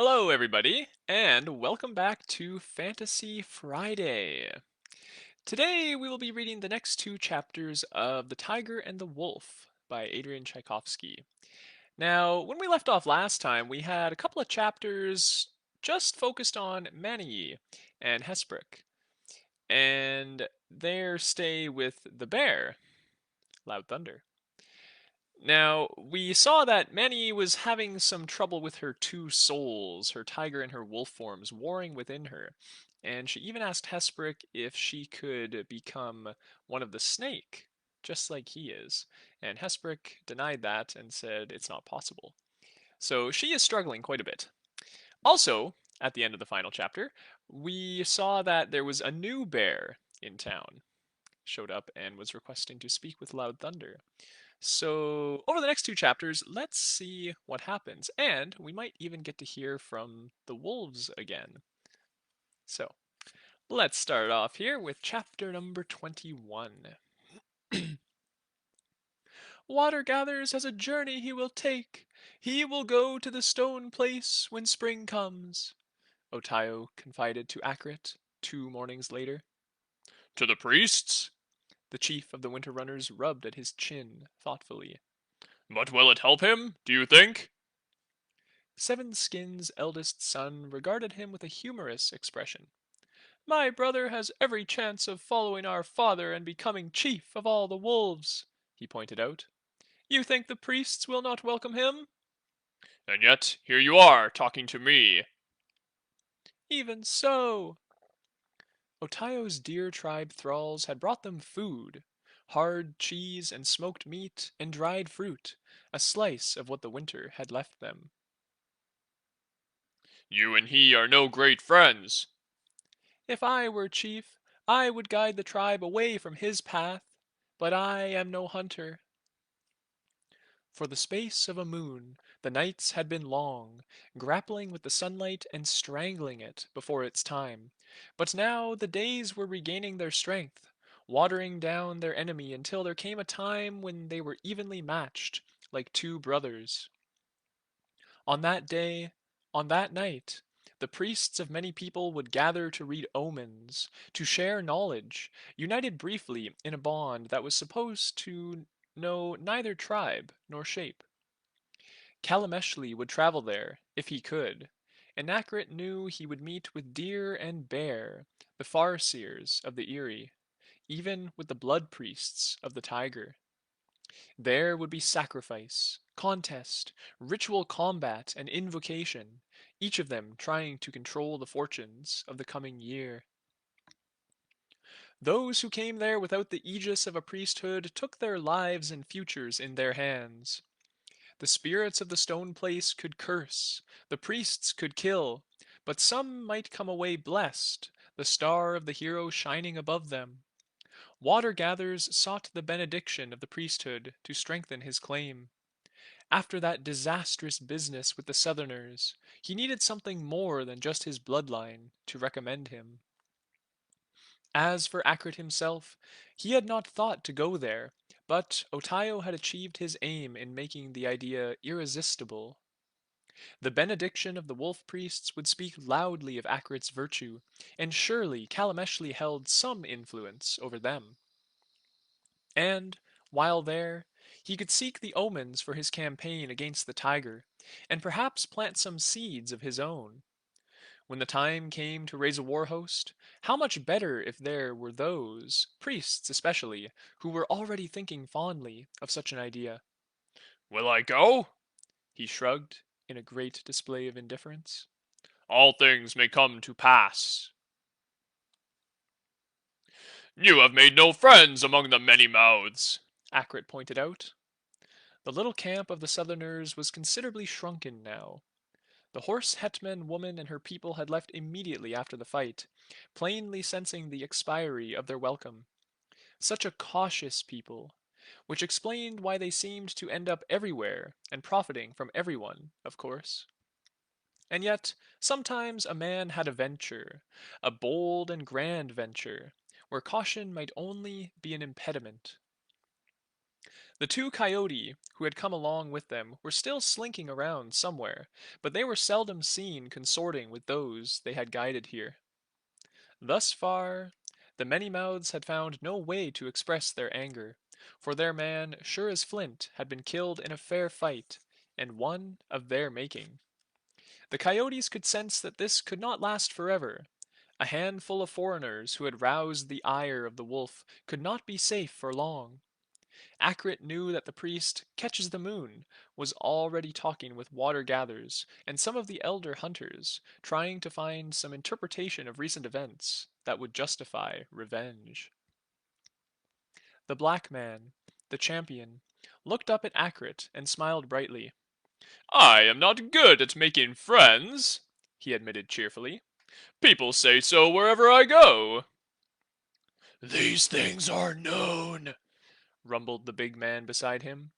Hello, everybody, and welcome back to Fantasy Friday. Today we will be reading the next two chapters of The Tiger and the Wolf by Adrian Tchaikovsky. Now, when we left off last time, we had a couple of chapters just focused on Mani and Hesprick, and their stay with the bear, Loud Thunder. Now, we saw that Mani was having some trouble with her two souls, her tiger and her wolf forms, warring within her. And she even asked Hesprick if she could become one of the snake, just like he is. And Hesprick denied that and said it's not possible. So she is struggling quite a bit. Also, at the end of the final chapter, we saw that there was a new bear in town, showed up and was requesting to speak with Loud Thunder. So, over the next two chapters, let's see what happens. And we might even get to hear from the wolves again. So, let's start off here with chapter number 21. Water gathers as a journey he will take. He will go to the stone place when spring comes, Otayo confided to Akrit 2 mornings later. To the priests? The chief of the Winter Runners rubbed at his chin thoughtfully. But will it help him, do you think? Seven Skin's eldest son regarded him with a humorous expression. My brother has every chance of following our father and becoming chief of all the wolves, he pointed out. You think the priests will not welcome him? And yet, here you are, talking to me. Even so. Otayo's deer tribe thralls had brought them food, hard cheese and smoked meat and dried fruit, a slice of what the winter had left them. You and he are no great friends. If I were chief, I would guide the tribe away from his path, but I am no hunter. For the space of a moon, the nights had been long, grappling with the sunlight and strangling it before its time. But now the days were regaining their strength, watering down their enemy until there came a time when they were evenly matched, like two brothers. On that day, on that night, the priests of many people would gather to read omens, to share knowledge, united briefly in a bond that was supposed to know neither tribe nor shape. Kalameshli would travel there, if he could, and Akrit knew he would meet with deer and bear, the farseers of the Eyrie, even with the blood priests of the Tiger. There would be sacrifice, contest, ritual combat, and invocation, each of them trying to control the fortunes of the coming year. Those who came there without the aegis of a priesthood took their lives and futures in their hands. The spirits of the stone place could curse, the priests could kill, but some might come away blessed, the star of the hero shining above them. Water Gathers sought the benediction of the priesthood to strengthen his claim. After that disastrous business with the Southerners, he needed something more than just his bloodline to recommend him. As for Akrit himself, he had not thought to go there, but Otayo had achieved his aim in making the idea irresistible. The benediction of the wolf priests would speak loudly of Akrit's virtue, and surely Kalameshli held some influence over them. And, while there, he could seek the omens for his campaign against the tiger, and perhaps plant some seeds of his own. When the time came to raise a war host, how much better if there were those, priests especially, who were already thinking fondly of such an idea. Will I go? He shrugged, in a great display of indifference. All things may come to pass. You have made no friends among the many mouths, Akrit pointed out. The little camp of the Southerners was considerably shrunken now. The horse hetman woman and her people had left immediately after the fight, plainly sensing the expiry of their welcome. Such a cautious people, which explained why they seemed to end up everywhere and profiting from everyone, of course. And yet, sometimes a man had a venture, a bold and grand venture, where caution might only be an impediment. The two coyote who had come along with them were still slinking around somewhere, but they were seldom seen consorting with those they had guided here. Thus far, the Many-Mouths had found no way to express their anger, for their man, sure as flint, had been killed in a fair fight, and one of their making. The coyotes could sense that this could not last forever. A handful of foreigners who had roused the ire of the wolf could not be safe for long. Akrit knew that the priest Catches the Moon was already talking with water gatherers and some of the elder hunters, trying to find some interpretation of recent events that would justify revenge. The black man, the champion, looked up at Akrit and smiled brightly. I am not good at making friends, he admitted cheerfully. People say so wherever I go. These things are known, rumbled the big man beside him.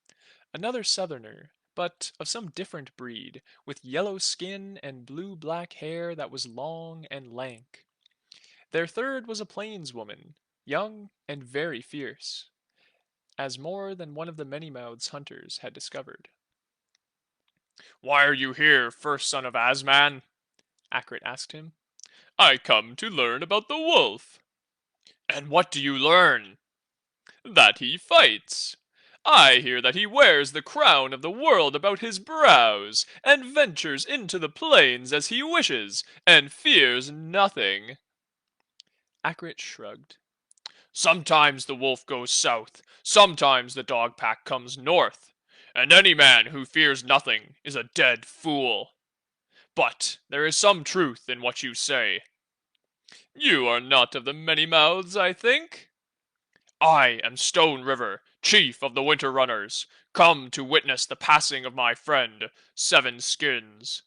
Another southerner, but of some different breed, with yellow skin and blue-black hair that was long and lank. Their third was a plainswoman, young and very fierce, as more than one of the Many-Mouths hunters had discovered. Why are you here, first son of Asman? Akrit asked him. I come to learn about the wolf. And what do you learn? That he fights. I hear that he wears the crown of the world about his brows, and ventures into the plains as he wishes, and fears nothing. Akrit shrugged. Sometimes the wolf goes south, sometimes the dog pack comes north, and any man who fears nothing is a dead fool. But there is some truth in what you say. You are not of the Many Mouths, I think? I am Stone River, chief of the Winter Runners, come to witness the passing of my friend, Seven Skins.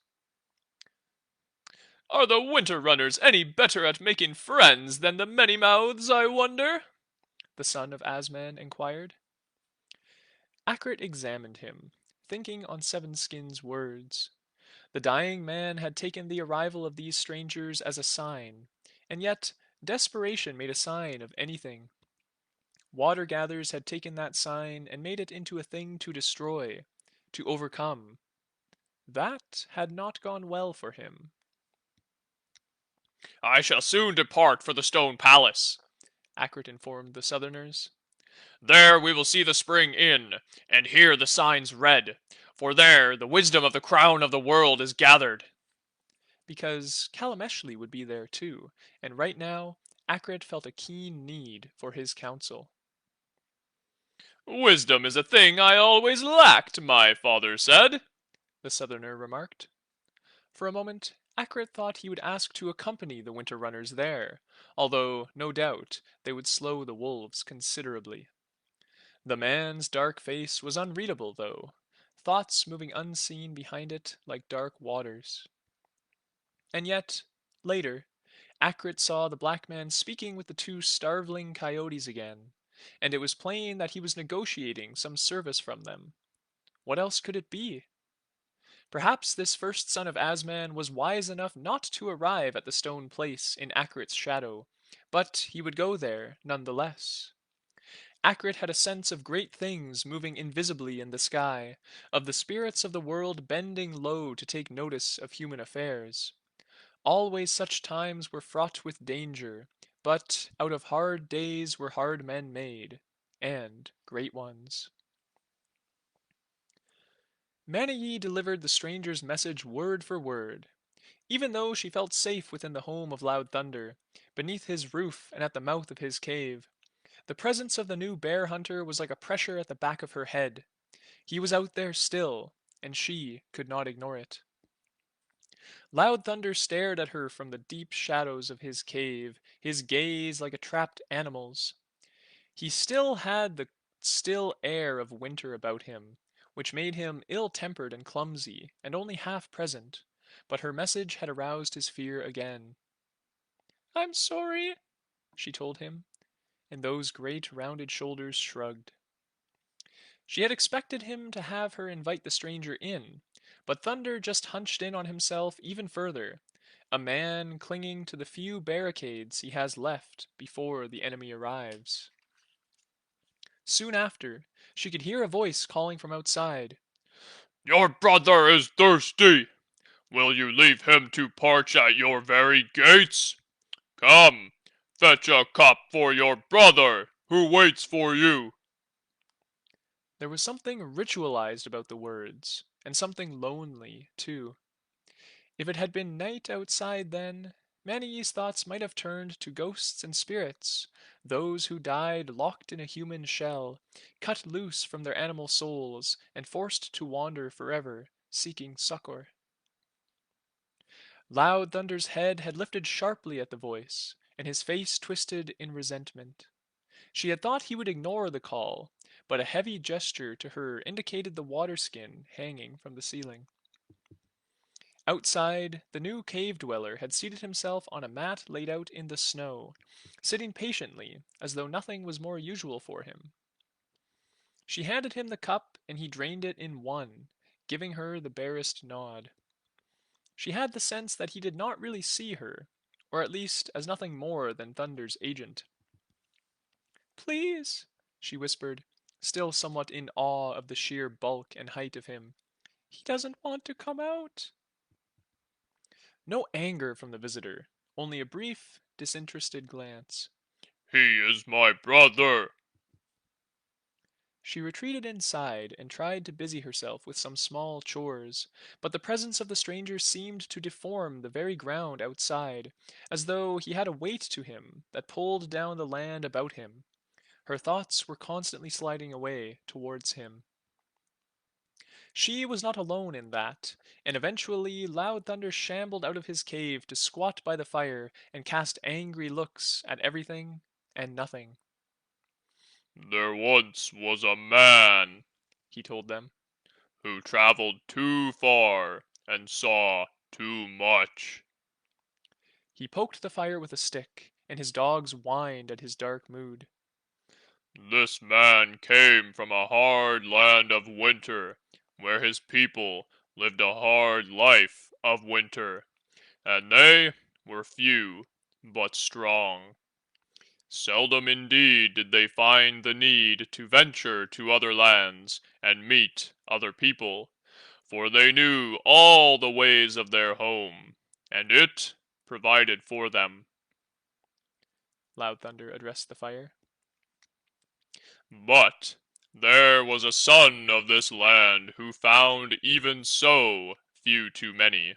Are the Winter Runners any better at making friends than the Many Mouths, I wonder? The son of Asman inquired. Akrit examined him, thinking on Seven Skins' words. The dying man had taken the arrival of these strangers as a sign, and yet desperation made a sign of anything. Water gatherers had taken that sign and made it into a thing to destroy, to overcome. That had not gone well for him. I shall soon depart for the Stone Palace, Akrit informed the Southerners. There we will see the spring inn, and hear the signs read, for there the wisdom of the crown of the world is gathered. Because Kalameshli would be there too, and right now Akrit felt a keen need for his counsel. Wisdom is a thing I always lacked, my father said, the Southerner remarked. For a moment, Akrit thought he would ask to accompany the Winter Runners there, although, no doubt, they would slow the wolves considerably. The man's dark face was unreadable, though, thoughts moving unseen behind it like dark waters. And yet, later, Akrit saw the black man speaking with the two starveling coyotes again, and it was plain that he was negotiating some service from them. What else could it be? Perhaps this first son of Asman was wise enough not to arrive at the stone place in Akrit's shadow, but he would go there none the less. Akrit had a sense of great things moving invisibly in the sky, of the spirits of the world bending low to take notice of human affairs. Always such times were fraught with danger, but out of hard days were hard men made, and great ones. Manayi delivered the stranger's message word for word. Even though she felt safe within the home of Loud Thunder, beneath his roof and at the mouth of his cave, the presence of the new bear hunter was like a pressure at the back of her head. He was out there still, and she could not ignore it. Loud Thunder stared at her from the deep shadows of his cave, his gaze like a trapped animal's. He still had the still air of winter about him, which made him ill-tempered and clumsy, and only half present, but her message had aroused his fear again. I'm sorry, she told him, and those great rounded shoulders shrugged. She had expected him to have her invite the stranger in, but Thunder just hunched in on himself even further, a man clinging to the few barricades he has left before the enemy arrives. Soon after, she could hear a voice calling from outside. Your brother is thirsty. Will you leave him to parch at your very gates? Come, fetch a cup for your brother, who waits for you. There was something ritualized about the words, and something lonely, too. If it had been night outside then, Mani's thoughts might have turned to ghosts and spirits, those who died locked in a human shell, cut loose from their animal souls, and forced to wander forever, seeking succor. Loud Thunder's head had lifted sharply at the voice, and his face twisted in resentment. She had thought he would ignore the call, but a heavy gesture to her indicated the water skin hanging from the ceiling. Outside, the new cave dweller had seated himself on a mat laid out in the snow, sitting patiently, as though nothing was more usual for him. She handed him the cup, and he drained it in one, giving her the barest nod. She had the sense that he did not really see her, or at least as nothing more than Thunder's agent. Please, she whispered, still somewhat in awe of the sheer bulk and height of him. He doesn't want to come out. No anger from the visitor, only a brief, disinterested glance. He is my brother. She retreated inside and tried to busy herself with some small chores, but the presence of the stranger seemed to deform the very ground outside, as though he had a weight to him that pulled down the land about him. Her thoughts were constantly sliding away towards him. She was not alone in that, and eventually Loud Thunder shambled out of his cave to squat by the fire and cast angry looks at everything and nothing. There once was a man, He told them. who traveled too far and saw too much. He poked the fire with a stick, and his dogs whined at his dark mood. This man came from a hard land of winter, where his people lived a hard life of winter, and they were few but strong. Seldom indeed did they find the need to venture to other lands and meet other people, for they knew all the ways of their home, and it provided for them. Loud Thunder addressed the fire. But there was a son of this land who found even so few too many,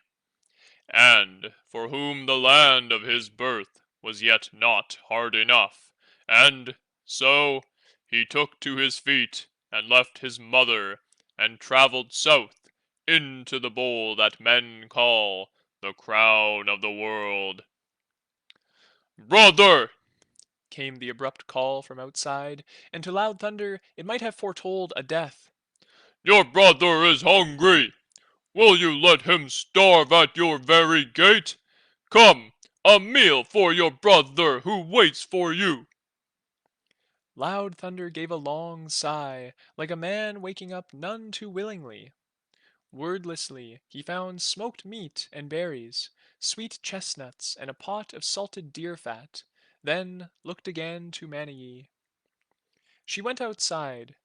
and for whom the land of his birth was yet not hard enough, and so he took to his feet and left his mother and traveled south into the bowl that men call the crown of the world. Brother! Came the abrupt call from outside, and to Loud Thunder it might have foretold a death. Your brother is hungry. Will you let him starve at your very gate? Come, a meal for your brother who waits for you. Loud Thunder gave a long sigh, like a man waking up none too willingly. Wordlessly, he found smoked meat and berries, sweet chestnuts, and a pot of salted deer fat, then looked again to Manii. She went outside.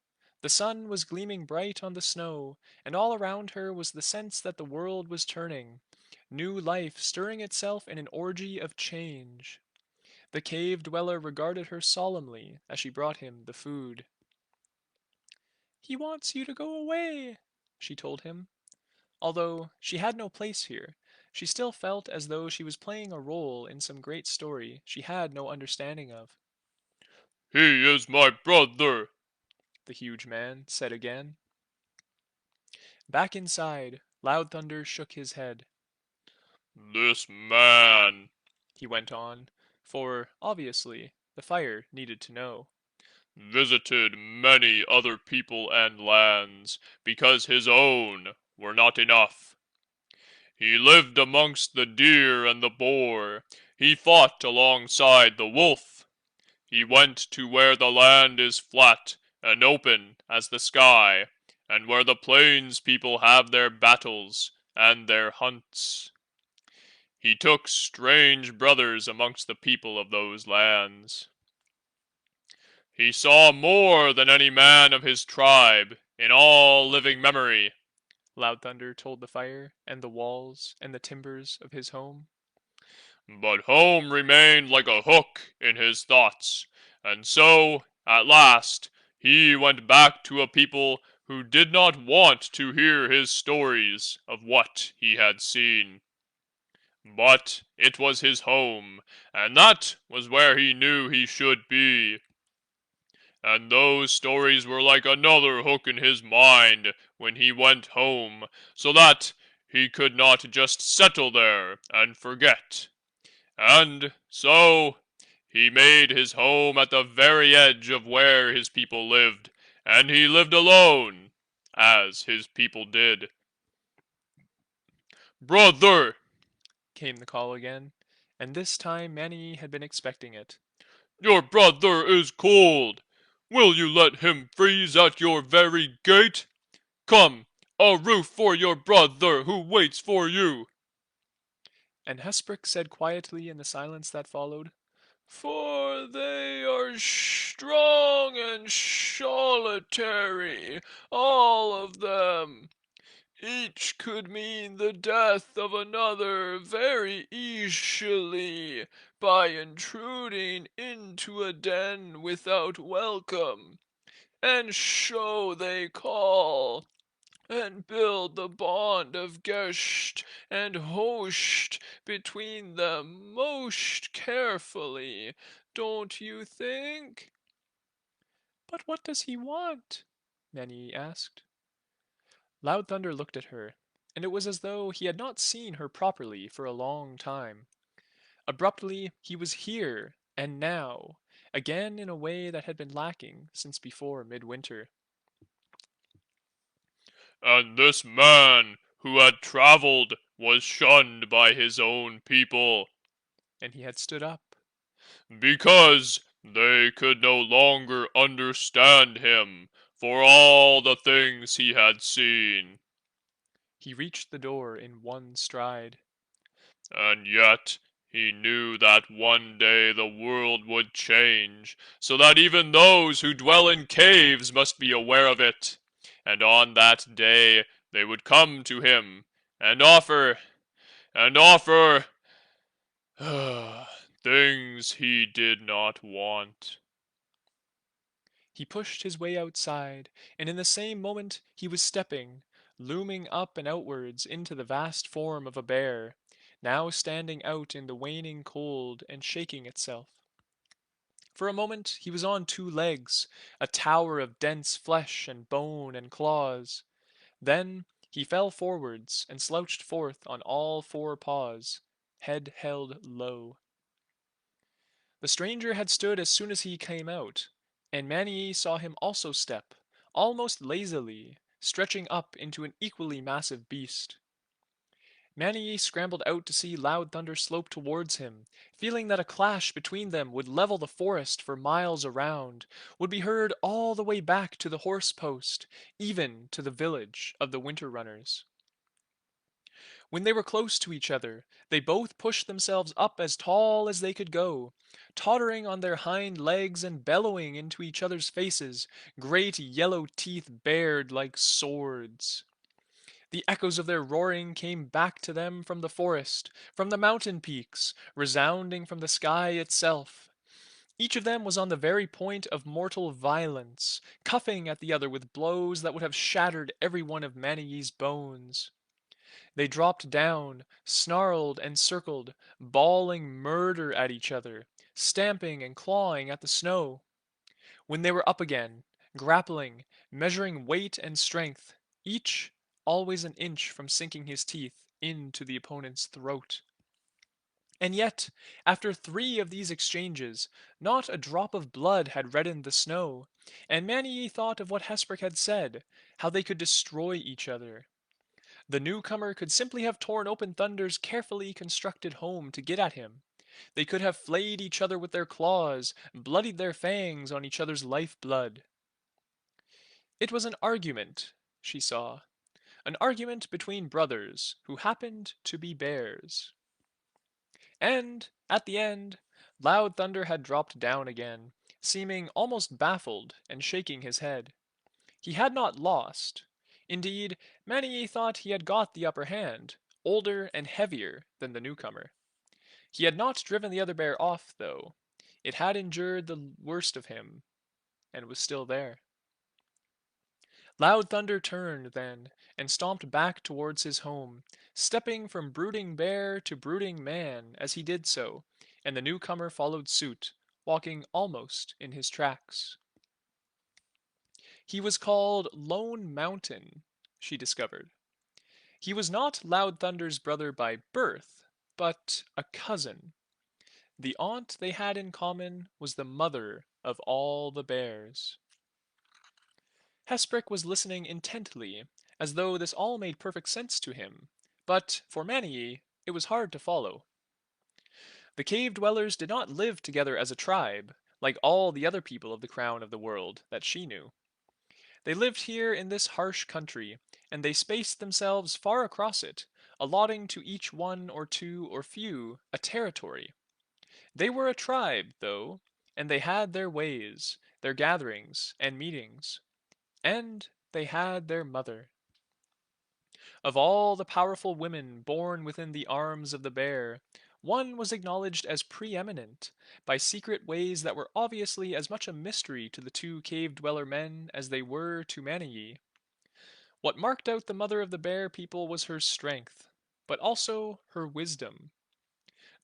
The sun was gleaming bright on the snow, and all around her was the sense that the world was turning, new life stirring itself in an orgy of change. The cave dweller regarded her solemnly as she brought him the food. He wants you to go away, she told him. Although she had no place here, she still felt as though she was playing a role in some great story she had no understanding of. He is my brother. The huge man said again. Back inside, Loud Thunder shook his head. This man He went on, for, obviously, the fire needed to know. visited many other people and lands because his own were not enough. He lived amongst the deer and the boar. He fought alongside the wolf. He went to where the land is flat and open as the sky, and where the plains people have their battles and their hunts. He took strange brothers amongst the people of those lands. He saw more than any man of his tribe in all living memory. Loud Thunder told the fire and the walls and the timbers of his home. But home remained like a hook in his thoughts, and so, at last, he went back to a people who did not want to hear his stories of what he had seen. But it was his home, and that was where he knew he should be. And those stories were like another hook in his mind when he went home, so that he could not just settle there and forget. And so he made his home at the very edge of where his people lived, and he lived alone, as his people did. Brother, Came the call again, and this time Manny had been expecting it. your brother is cold. Will you let him freeze at your very gate? Come, a roof for your brother who waits for you. And Hesprick said quietly in the silence that followed, "For they are strong and solitary, all of them. Each could mean the death of another very easily by intruding into a den without welcome. And so they call and build the bond of guest and host between them most carefully, don't you think?" "But what does he want?" Nanny asked. Loud Thunder looked at her, and it was as though he had not seen her properly for a long time. Abruptly he was here and now, again in a way that had been lacking since before midwinter. And this man who had traveled was shunned by his own people, And he had stood up. because they could no longer understand him for all the things he had seen. He reached the door in one stride. And yet he knew that one day the world would change, so that even those who dwell in caves must be aware of it. And on that day they would come to him and offer things he did not want. He pushed his way outside, and in the same moment he was stepping, looming up and outwards into the vast form of a bear, now standing out in the waning cold and shaking itself. For a moment he was on two legs, a tower of dense flesh and bone and claws. Then he fell forwards and slouched forth on all four paws, head held low. The stranger had stood as soon as he came out, and Mani saw him also step, almost lazily, stretching up into an equally massive beast. Mani scrambled out to see Loud Thunder slope towards him, feeling that a clash between them would level the forest for miles around, would be heard all the way back to the horse post, even to the village of the Winter Runners. When they were close to each other, they both pushed themselves up as tall as they could go, tottering on their hind legs and bellowing into each other's faces, great yellow teeth bared like swords. The echoes of their roaring came back to them from the forest, from the mountain peaks, resounding from the sky itself. Each of them was on the very point of mortal violence, cuffing at the other with blows that would have shattered every one of Mani's bones. They dropped down, snarled and circled, bawling murder at each other, stamping and clawing at the snow. When they were up again, grappling, measuring weight and strength, each always an inch from sinking his teeth into the opponent's throat. And yet, after three of these exchanges, not a drop of blood had reddened the snow, and Mani thought of what Hesprick had said, how they could destroy each other. The newcomer could simply have torn open Thunder's carefully constructed home to get at him. They could have flayed each other with their claws, bloodied their fangs on each other's life blood. It was an argument, she saw, an argument between brothers who happened to be bears. And, at the end, Loud Thunder had dropped down again, seeming almost baffled and shaking his head. He had not lost. Indeed, many thought he had got the upper hand, older and heavier than the newcomer. He had not driven the other bear off, though. It had endured the worst of him, and was still there. Loud Thunder turned, then, and stomped back towards his home, stepping from brooding bear to brooding man as he did so, and the newcomer followed suit, walking almost in his tracks. He was called Lone Mountain, she discovered. He was not Loud Thunder's brother by birth, but a cousin. The aunt they had in common was the mother of all the bears. Hesprick was listening intently, as though this all made perfect sense to him, but for Mani it was hard to follow. The cave dwellers did not live together as a tribe, like all the other people of the crown of the world that she knew. They lived here in this harsh country, and they spaced themselves far across it, allotting to each one or two or few a territory. They were a tribe, though, and they had their ways, their gatherings and meetings, and they had their mother. Of all the powerful women born within the arms of the bear, one was acknowledged as preeminent by secret ways that were obviously as much a mystery to the two cave dweller men as they were to Manii. What marked out the mother of the bear people was her strength, but also her wisdom.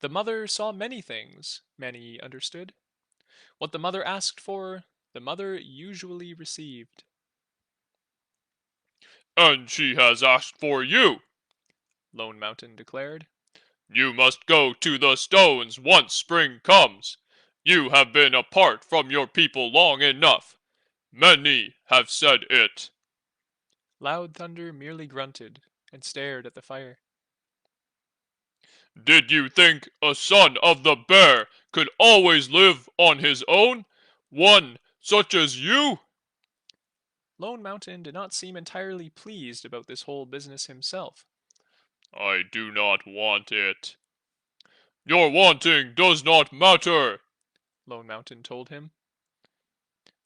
The mother saw many things, Manii understood. What the mother asked for, the mother usually received. And she has asked for you. Lone Mountain declared. You must go to the stones once spring comes. You have been apart from your people long enough. Many have said it. Loud Thunder merely grunted and stared at the fire. Did you think a son of the bear could always live on his own? One such as you? Lone Mountain did not seem entirely pleased about this whole business himself. I do not want it. Your wanting does not matter. Lone Mountain told him.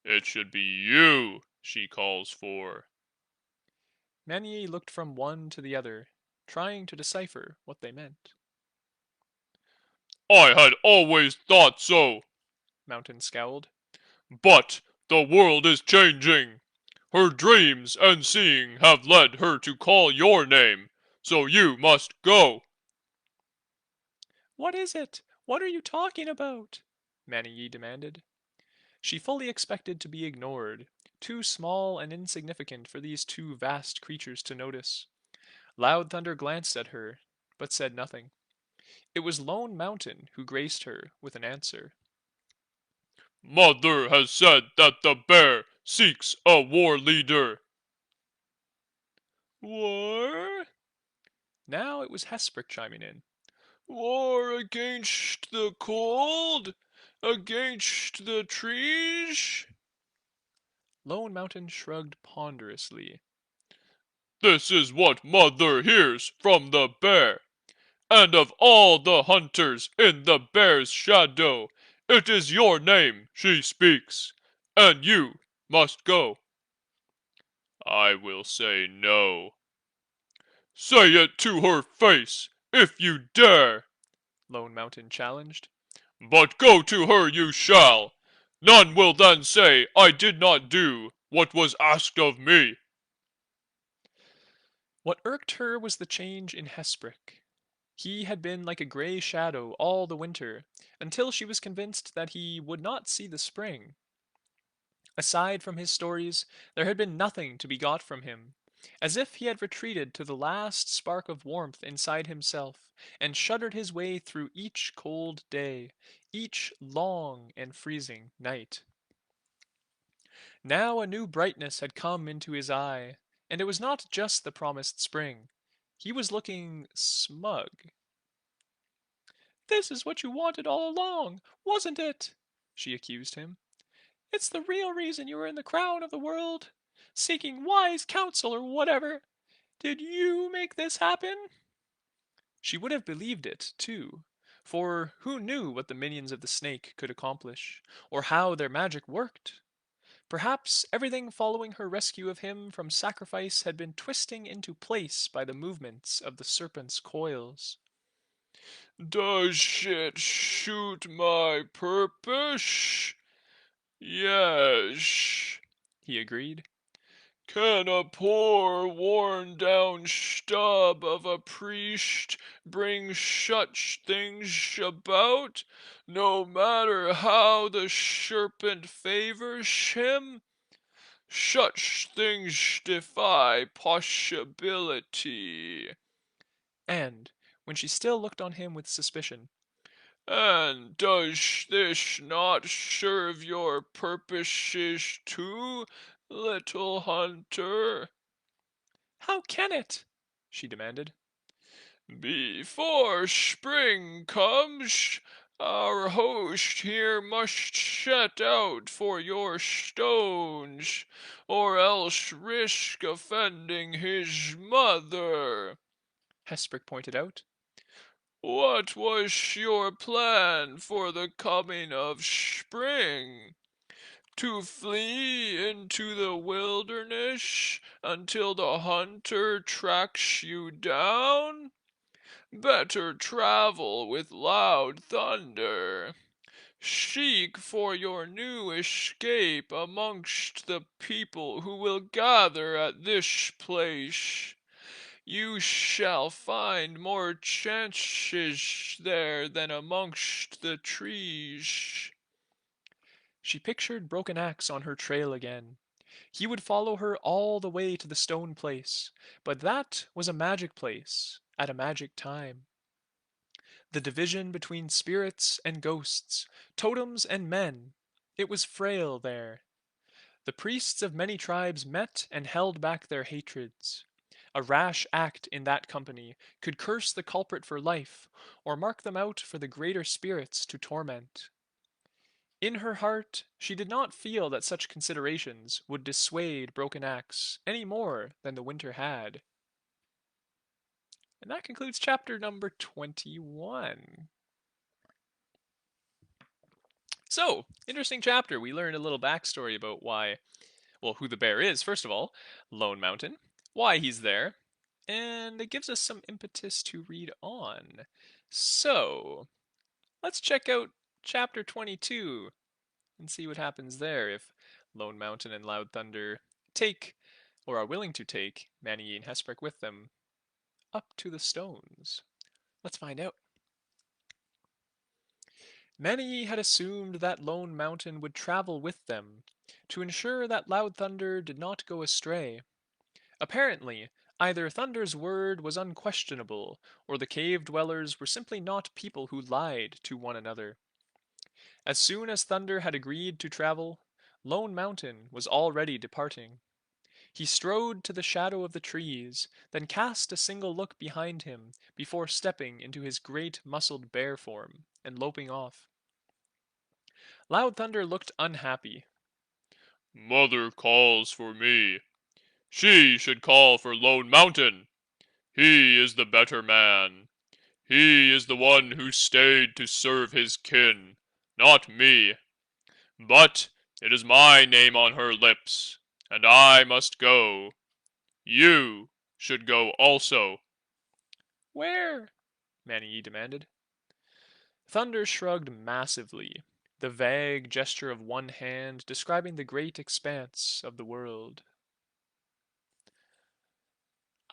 It should be you she calls for. Mani looked from one to the other, trying to decipher what they meant. I had always thought so. Mountain scowled. But the world is changing. Her dreams and seeing have led her to call your name, so you must go. What is it? What are you talking about? Mani demanded. She fully expected to be ignored, too small and insignificant for these two vast creatures to notice. Loud Thunder glanced at her, but said nothing. It was Lone Mountain who graced her with an answer. Mother has said that the bear seeks a war leader. War? Now it was Hesprick chiming in. War against the cold? Against the trees? Lone Mountain shrugged ponderously. This is what Mother hears from the bear. And of all the hunters in the bear's shadow, it is your name she speaks, and you must go. I will say no. Say it to her face, if you dare. Lone Mountain challenged. But go to her you shall. None will then say I did not do what was asked of me. What irked her was the change in Hesprick. He had been like a grey shadow all the winter, until she was convinced that he would not see the spring. Aside from his stories, there had been nothing to be got from him, as if he had retreated to the last spark of warmth inside himself, and shuddered his way through each cold day, each long and freezing night. Now a new brightness had come into his eye, and it was not just the promised spring. He was looking smug. This is what you wanted all along, wasn't it? She accused him. It's the real reason you were in the crown of the world, seeking wise counsel or whatever. Did you make this happen? She would have believed it, too, For who knew what the minions of the snake could accomplish, or how their magic worked? Perhaps everything following her rescue of him from sacrifice had been twisting into place by the movements of the serpent's coils. Does it suit my purpose? Yes, He agreed. can a poor, worn-down stub of a priest bring such things about, no matter how the serpent favors him? Such things defy possibility. And, when she still looked on him with suspicion, And does this not serve your purposes too, little hunter? how can it? She demanded. Before spring comes, our host here must set out for your stones, or else risk offending his mother. Hesprick pointed out. What was your plan for the coming of spring? To flee into the wilderness until the hunter tracks you down? Better travel with loud thunder. Seek for your new escape amongst the people who will gather at this place. You shall find more chances there than amongst the trees. She pictured Broken Axe on her trail again. He would follow her all the way to the stone place, but that was a magic place, at a magic time. The division between spirits and ghosts, totems and men, it was frail there. The priests of many tribes met and held back their hatreds. A rash act in that company could curse the culprit for life, or mark them out for the greater spirits to torment. In her heart, she did not feel that such considerations would dissuade Broken Axe any more than the winter had. And that concludes chapter number 21. So, interesting chapter. We learned a little backstory about why, well, who the bear is, first of all, Lone Mountain, why he's there, and it gives us some impetus to read on. So, let's check out chapter 22 and see what happens there if Lone Mountain and Loud Thunder take, or are willing to take, Manny and Hesprick with them up to the stones. Let's find out. Many had assumed that Lone Mountain would travel with them, to ensure that Loud Thunder did not go astray. Apparently, either Thunder's word was unquestionable, or the cave dwellers were simply not people who lied to one another. As soon as Thunder had agreed to travel, Lone Mountain was already departing. He strode to the shadow of the trees, then cast a single look behind him before stepping into his great muscled bear form and loping off. Loud Thunder looked unhappy. Mother calls for me. She should call for Lone Mountain. He is the better man. He is the one who stayed to serve his kin, not me. But it is my name on her lips, and I must go. You should go also. Where? Manny demanded. Thunder shrugged massively, the vague gesture of one hand describing the great expanse of the world.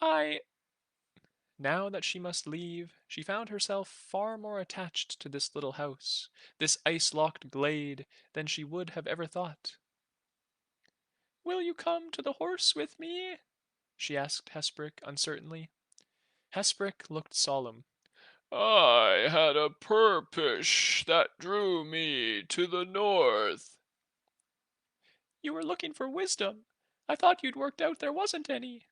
I. Now that she must leave, she found herself far more attached to this little house, this ice-locked glade, than she would have ever thought. Will you come to the horse with me? She asked Hesprick uncertainly. Hesprick looked solemn. I had a purpose that drew me to the north. You were looking for wisdom. I thought you'd worked out there wasn't any.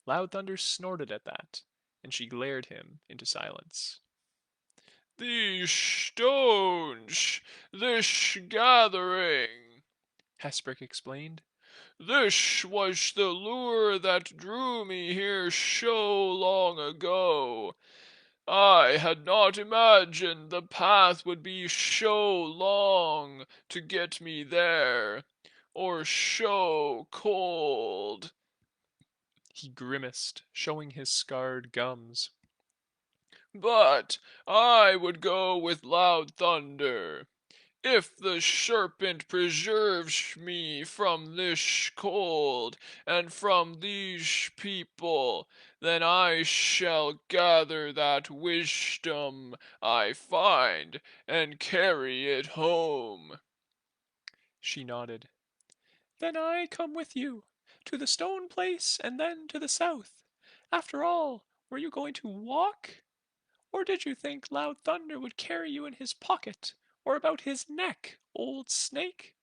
Loud Thunder snorted at that, and she glared him into silence. These stones, this gathering. Hesprick explained. This was the lure that drew me here so long ago. I had not imagined the path would be so long to get me there, or so cold. He grimaced, showing his scarred gums. But I would go with loud thunder. If the serpent preserves me from this cold and from these people, then I shall gather that wisdom I find and carry it home. She nodded. Then I come with you, to the stone place and then to the south. After all, were you going to walk? Or did you think Loud Thunder would carry you in his pocket, or about his neck, old snake?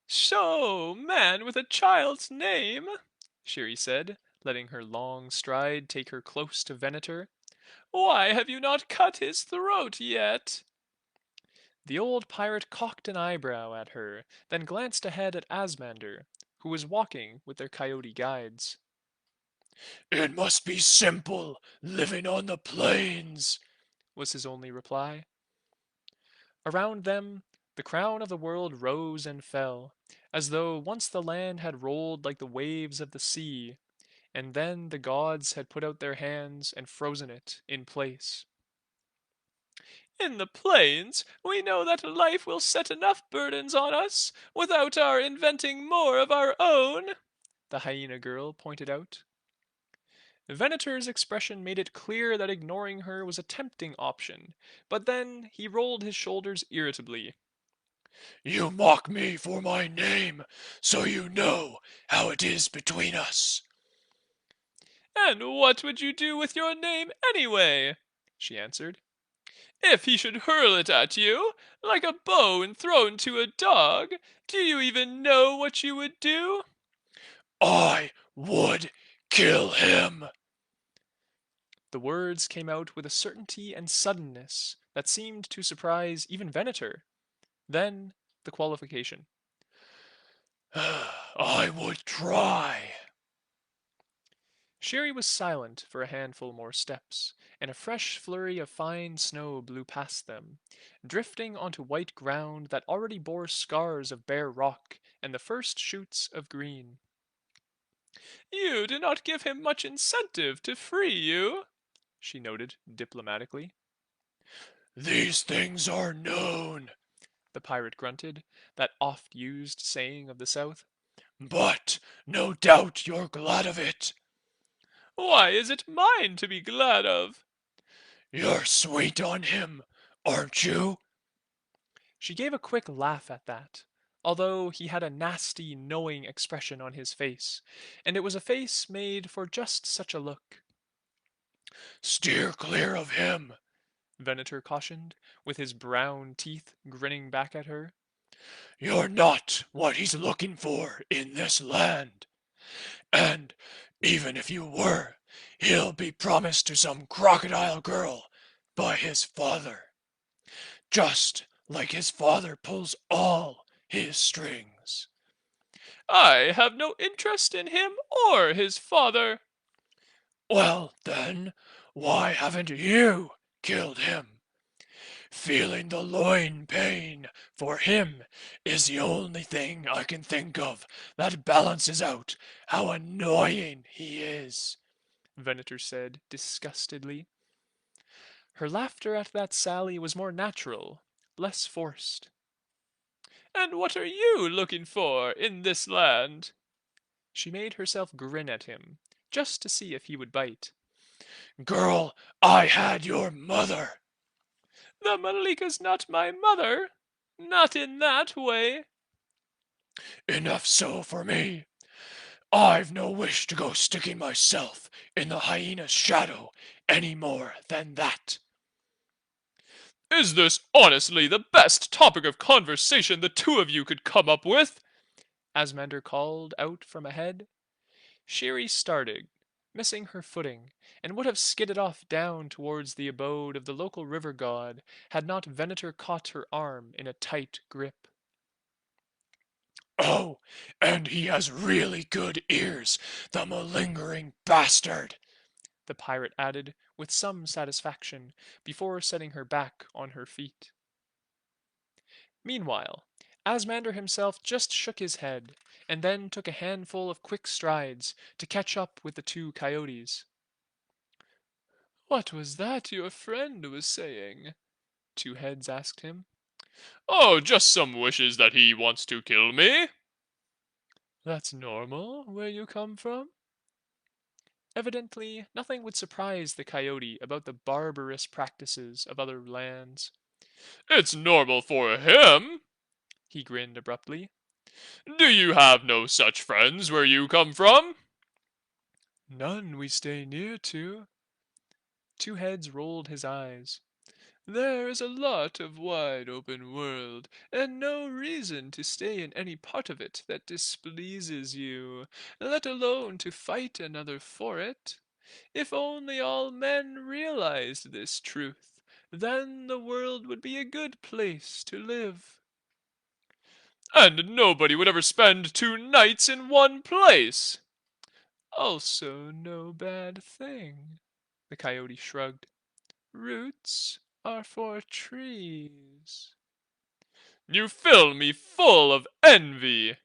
So, man with a child's name, Shiri said, letting her long stride take her close to Venator. Why have you not cut his throat yet? The old pirate cocked an eyebrow at her, then glanced ahead at Asmander, who was walking with their coyote guides. It must be simple, living on the plains, Was his only reply. Around them, the crown of the world rose and fell, as though once the land had rolled like the waves of the sea, and then the gods had put out their hands and frozen it in place. In the plains, we know that life will set enough burdens on us without our inventing more of our own, the hyena girl pointed out. Venator's expression made it clear that ignoring her was a tempting option, but then he rolled his shoulders irritably. You mock me for my name, so you know how it is between us. And what would you do with your name anyway? She answered. If he should hurl it at you, like a bone thrown to a dog, do you even know what you would do? I would kill him. The words came out with a certainty and suddenness that seemed to surprise even Venator. Then the qualification. I would try. Sherry was silent for a handful more steps, and a fresh flurry of fine snow blew past them, drifting onto white ground that already bore scars of bare rock and the first shoots of green. You do not give him much incentive to free you, she noted diplomatically. These things are known, The pirate grunted, that oft used saying of the South. but no doubt you're glad of it. Why is it mine to be glad of? You're sweet on him, aren't you? She gave a quick laugh at that, although he had a nasty, knowing expression on his face, and it was a face made for just such a look. Steer clear of him. Venator cautioned, with his brown teeth grinning back at her. You're not what he's looking for in this land. And even if you were, he'll be promised to some crocodile girl by his father. Just like his father pulls all his strings. I have no interest in him or his father. Well, then, why haven't you killed him? Feeling the loin pain for him is the only thing I can think of that balances out how annoying he is. Venator said disgustedly. Her laughter at that sally was more natural, less forced. And what are you looking for in this land? She made herself grin at him, just to see if he would bite. Girl, I had your mother. The Malika's not my mother. Not in that way. Enough so for me. I've no wish to go sticking myself in the hyena's shadow any more than that. Is this honestly the best topic of conversation the two of you could come up with? Asmander called out from ahead. Shiri started, missing her footing, and would have skidded off down towards the abode of the local river god had not Venator caught her arm in a tight grip. Oh, and he has really good ears, the malingering bastard. the pirate added with some satisfaction before setting her back on her feet. Meanwhile, Asmander himself just shook his head, and then took a handful of quick strides to catch up with the two coyotes. "What was that your friend was saying?" Two Heads asked him. Oh, just some wishes that he wants to kill me. "That's normal, where you come from?" Evidently, nothing would surprise the coyote about the barbarous practices of other lands. It's normal for him. He grinned abruptly. Do you have no such friends where you come from? "None we stay near to." Two Heads rolled his eyes. "There is a lot of wide open world, and no reason to stay in any part of it that displeases you, let alone to fight another for it. If only all men realized this truth, then the world would be a good place to live." And nobody would ever spend 2 nights in one place. Also no bad thing. The coyote shrugged. Roots are for trees. You fill me full of envy.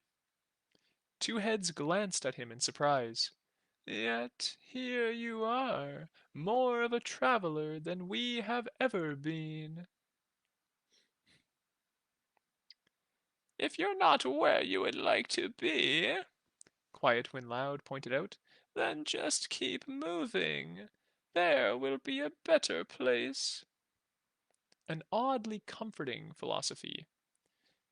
Two Heads glanced at him in surprise. Yet here you are, more of a traveler than we have ever been. If you're not where you would like to be, Quiet When Loud pointed out, then just keep moving. There will be a better place. An oddly comforting philosophy.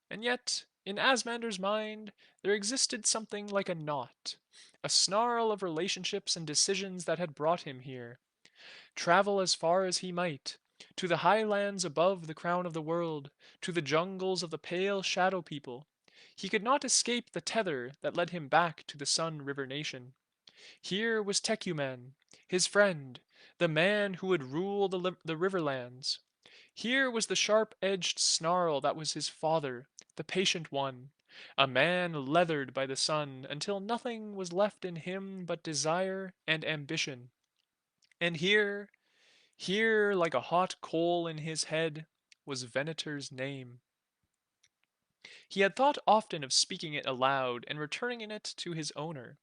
And yet, in Asmander's mind, there existed something like a knot, a snarl of relationships and decisions that had brought him here. Travel as far as he might, to the highlands above the crown of the world, to the jungles of the pale shadow people, he could not escape the tether that led him back to the Sun River Nation. Here was Tecuman, his friend, the man who would rule the Riverlands. Here was the sharp-edged snarl that was his father, the patient one, a man leathered by the sun until nothing was left in him but desire and ambition. And here like a hot coal in his head, was Venator's name. He had thought often of speaking it aloud and returning it to his owner.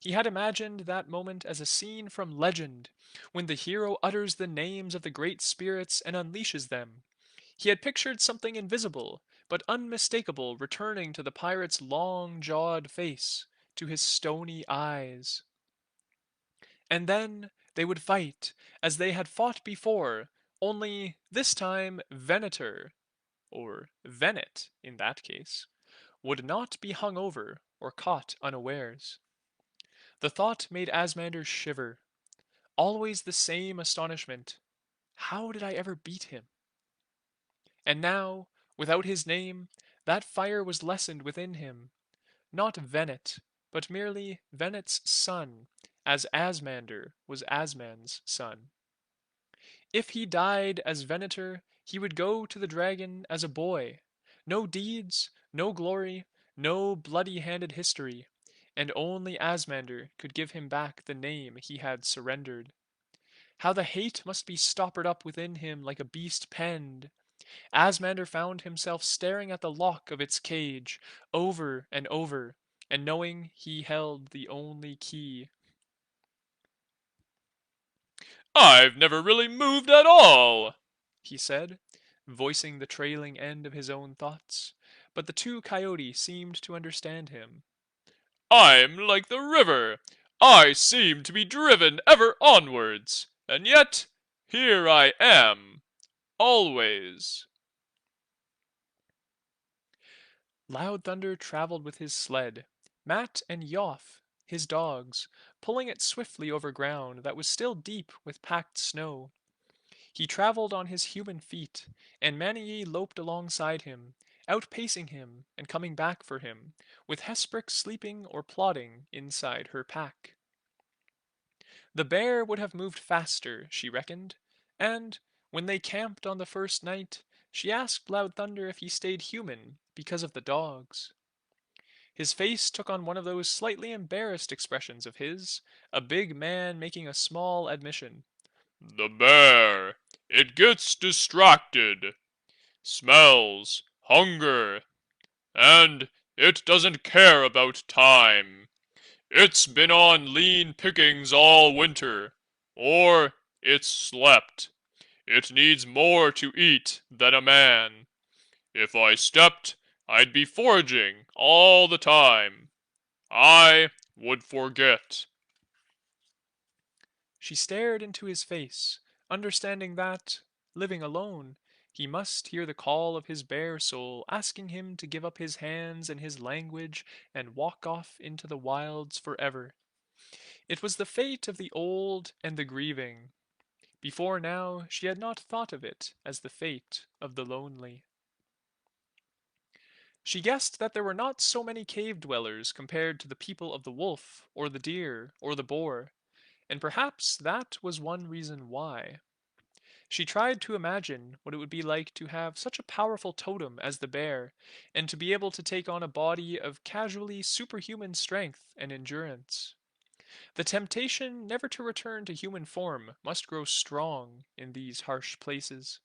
He had imagined that moment as a scene from legend, when the hero utters the names of the great spirits and unleashes them. He had pictured something invisible, but unmistakable returning to the pirate's long-jawed face, to his stony eyes. And then they would fight, as they had fought before, only this time Venator, or Venet in that case, would not be hung over or caught unawares. The thought made Asmander shiver. Always the same astonishment. How did I ever beat him? And now, without his name, that fire was lessened within him. Not Venet, but merely Venet's son, as Asmander was Asman's son. If he died as Venator, he would go to the dragon as a boy. No deeds, no glory, no bloody-handed history, and only Asmander could give him back the name he had surrendered. How the hate must be stoppered up within him like a beast penned! Asmander found himself staring at the lock of its cage, over and over, and knowing he held the only key. I've never really moved at all, He said, voicing the trailing end of his own thoughts, but the two coyotes seemed to understand him. I'm like the river. I seem to be driven ever onwards, and yet here I am, always. Loud Thunder traveled with his sled, Matt and Yoff, his dogs, pulling it swiftly over ground that was still deep with packed snow. He traveled on his human feet, and Manii loped alongside him, outpacing him and coming back for him, with Hesprick sleeping or plodding inside her pack. The bear would have moved faster, she reckoned, and, when they camped on the first night, she asked Loud Thunder if he stayed human because of the dogs. His face took on one of those slightly embarrassed expressions of his, a big man making a small admission. The bear, it gets distracted, smells, hunger, and it doesn't care about time. It's been on lean pickings all winter, or it's slept. It needs more to eat than a man. If I stepped, I'd be foraging all the time. I would forget. She stared into his face, understanding that, living alone, he must hear the call of his bare soul asking him to give up his hands and his language and walk off into the wilds forever. It was the fate of the old and the grieving. Before now she had not thought of it as the fate of the lonely. She guessed that there were not so many cave dwellers compared to the people of the wolf, or the deer, or the boar, and perhaps that was one reason why. She tried to imagine what it would be like to have such a powerful totem as the bear, and to be able to take on a body of casually superhuman strength and endurance. The temptation never to return to human form must grow strong in these harsh places.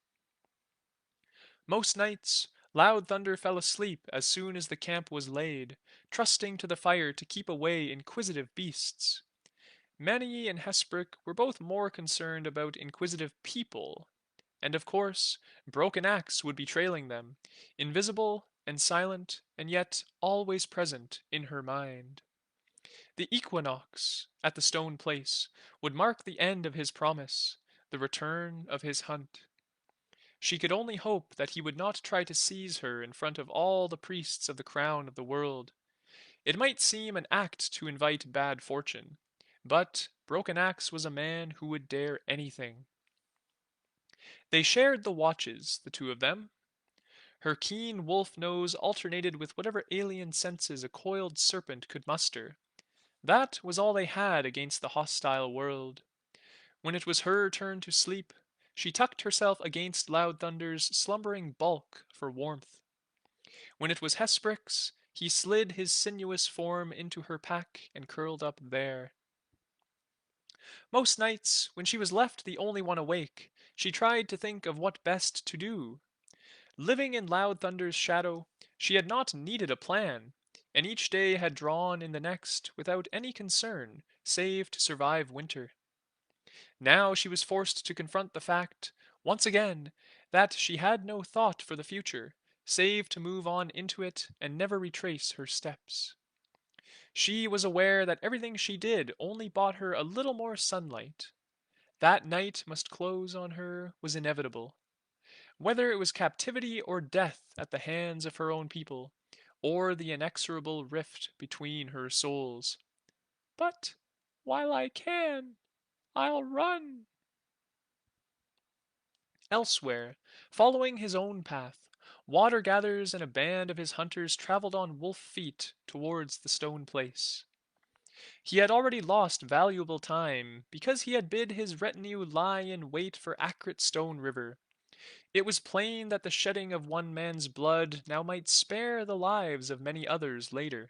Most nights, Loud Thunder fell asleep as soon as the camp was laid, trusting to the fire to keep away inquisitive beasts. Mani and Hesprick were both more concerned about inquisitive people, and of course, Broken Axe would be trailing them, invisible and silent, and yet always present in her mind. The equinox at the stone place would mark the end of his promise, the return of his hunt. She could only hope that he would not try to seize her in front of all the priests of the crown of the world. It might seem an act to invite bad fortune, but Broken Axe was a man who would dare anything. They shared the watches, the two of them. Her keen wolf nose alternated with whatever alien senses a coiled serpent could muster. That was all they had against the hostile world. When it was her turn to sleep, she tucked herself against Loud Thunder's slumbering bulk for warmth. When it was Hesprick's, he slid his sinuous form into her pack and curled up there. Most nights, when she was left the only one awake, she tried to think of what best to do. Living in Loud Thunder's shadow, she had not needed a plan, and each day had drawn in the next without any concern, save to survive winter. Now she was forced to confront the fact, once again, that she had no thought for the future, save to move on into it and never retrace her steps. She was aware that everything she did only bought her a little more sunlight. That night must close on her was inevitable. Whether it was captivity or death at the hands of her own people, or the inexorable rift between her souls. But while I can, I'll run. Elsewhere, following his own path, Water Gatherers and a band of his hunters traveled on wolf feet towards the stone place. He had already lost valuable time because he had bid his retinue lie in wait for Akrit Stone River. It was plain that the shedding of one man's blood now might spare the lives of many others later,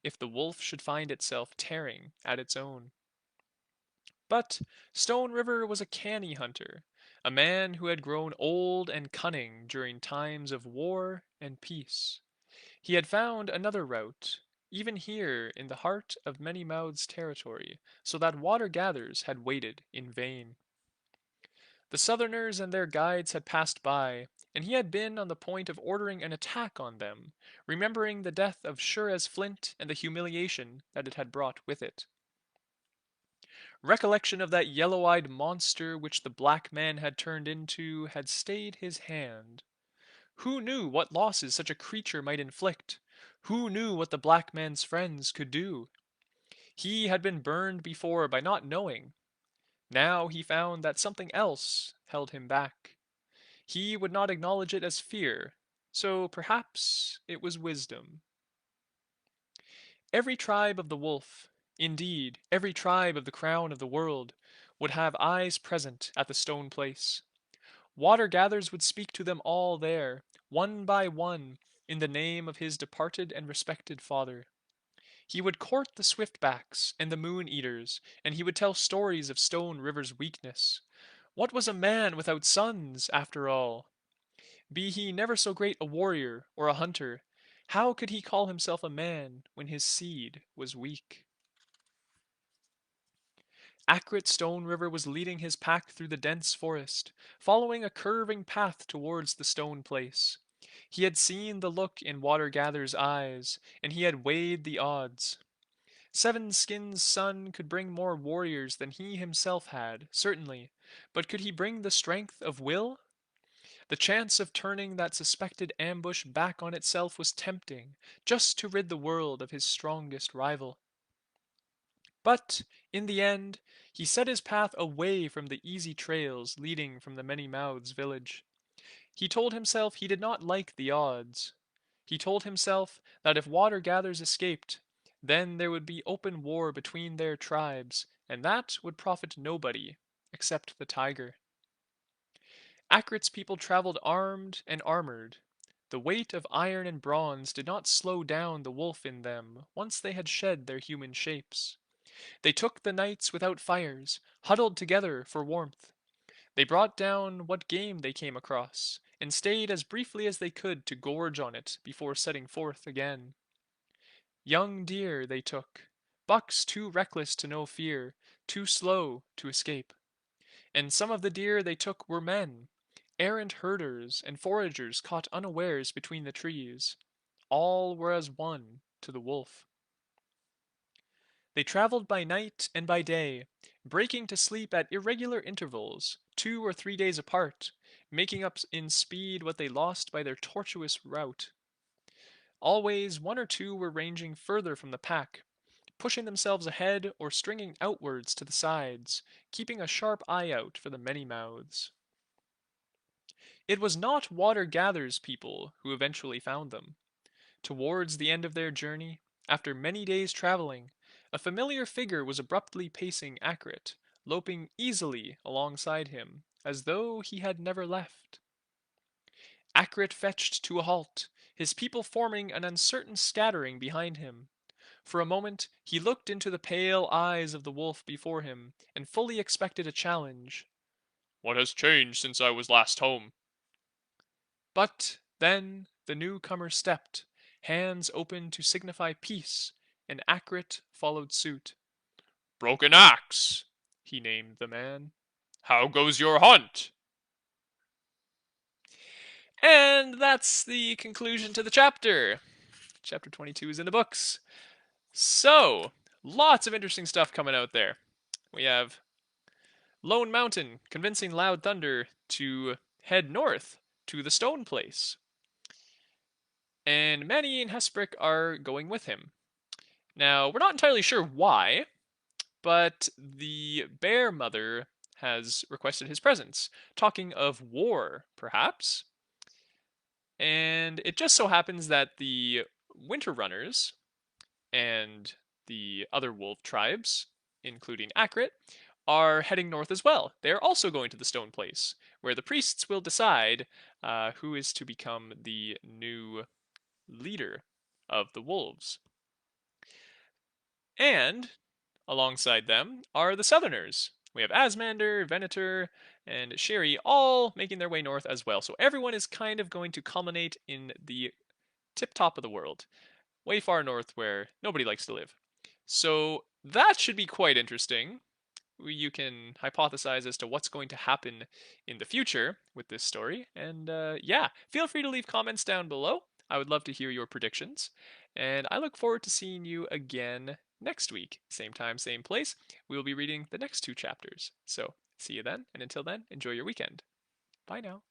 if the wolf should find itself tearing at its own. But Stone River was a canny hunter, a man who had grown old and cunning during times of war and peace. He had found another route, even here in the heart of Many Mouths territory, so that Water Gatherers had waited in vain. The Southerners and their guides had passed by, and he had been on the point of ordering an attack on them, remembering the death of Sure as Flint and the humiliation that it had brought with it. Recollection of that yellow-eyed monster which the black man had turned into had stayed his hand. Who knew what losses such a creature might inflict? Who knew what the black man's friends could do? He had been burned before by not knowing. Now he found that something else held him back. He would not acknowledge it as fear, so perhaps it was wisdom. Every tribe of the wolf, indeed, every tribe of the crown of the world, would have eyes present at the stone place. Water gatherers would speak to them all there, one by one, in the name of his departed and respected father. He would court the swiftbacks and the moon eaters, and he would tell stories of Stone River's weakness. What was a man without sons, after all? Be he never so great a warrior or a hunter, how could he call himself a man when his seed was weak? Akrit Stone River was leading his pack through the dense forest, following a curving path towards the stone place. He had seen the look in Water Gather's eyes, and he had weighed the odds. Seven Skin's son could bring more warriors than he himself had, certainly, but could he bring the strength of will? The chance of turning that suspected ambush back on itself was tempting, just to rid the world of his strongest rival. But, in the end, he set his path away from the easy trails leading from the Many Mouths village. He told himself he did not like the odds. He told himself that if Water Gathers escaped, then there would be open war between their tribes, and that would profit nobody except the tiger. Akrit's people traveled armed and armored. The weight of iron and bronze did not slow down the wolf in them once they had shed their human shapes. They took the nights without fires, huddled together for warmth. They brought down what game they came across, and stayed as briefly as they could to gorge on it before setting forth again. Young deer they took, bucks too reckless to know fear, too slow to escape. And some of the deer they took were men, errant herders and foragers caught unawares between the trees. All were as one to the wolf. They traveled by night and by day, breaking to sleep at irregular intervals, 2 or 3 days apart, making up in speed what they lost by their tortuous route. Always one or two were ranging further from the pack, pushing themselves ahead or stringing outwards to the sides, keeping a sharp eye out for the many mouths. It was not Water Gather's people who eventually found them. Towards the end of their journey, after many days traveling, a familiar figure was abruptly pacing Akrit, loping easily alongside him, as though he had never left. Akrit fetched to a halt, his people forming an uncertain scattering behind him. For a moment he looked into the pale eyes of the wolf before him, and fully expected a challenge. What has changed since I was last home? But then the newcomer stepped, hands open to signify peace, and Akrit followed suit. Broken Axe! He named the man. How goes your hunt? And that's the conclusion to the chapter. Chapter 22 is in the books. So, lots of interesting stuff coming out there. We have Lone Mountain convincing Loud Thunder to head north to the Stone Place. And Manny and Hesprick are going with him. Now, we're not entirely sure why, but the bear mother has requested his presence, talking of war, perhaps. And it just so happens that the Winter Runners and the other wolf tribes, including Akrit, are heading north as well. They are also going to the Stone Place, where the priests will decide who is to become the new leader of the wolves. And alongside them are the Southerners. We have Asmander, Venator, and Sherry all making their way north as well. So everyone is kind of going to culminate in the tip top of the world, way far north where nobody likes to live. So that should be quite interesting. You can hypothesize as to what's going to happen in the future with this story. And yeah, feel free to leave comments down below. I would love to hear your predictions. And I look forward to seeing you again next week. Same time, same place. We will be reading the next two chapters. So see you then. And until then, enjoy your weekend. Bye now.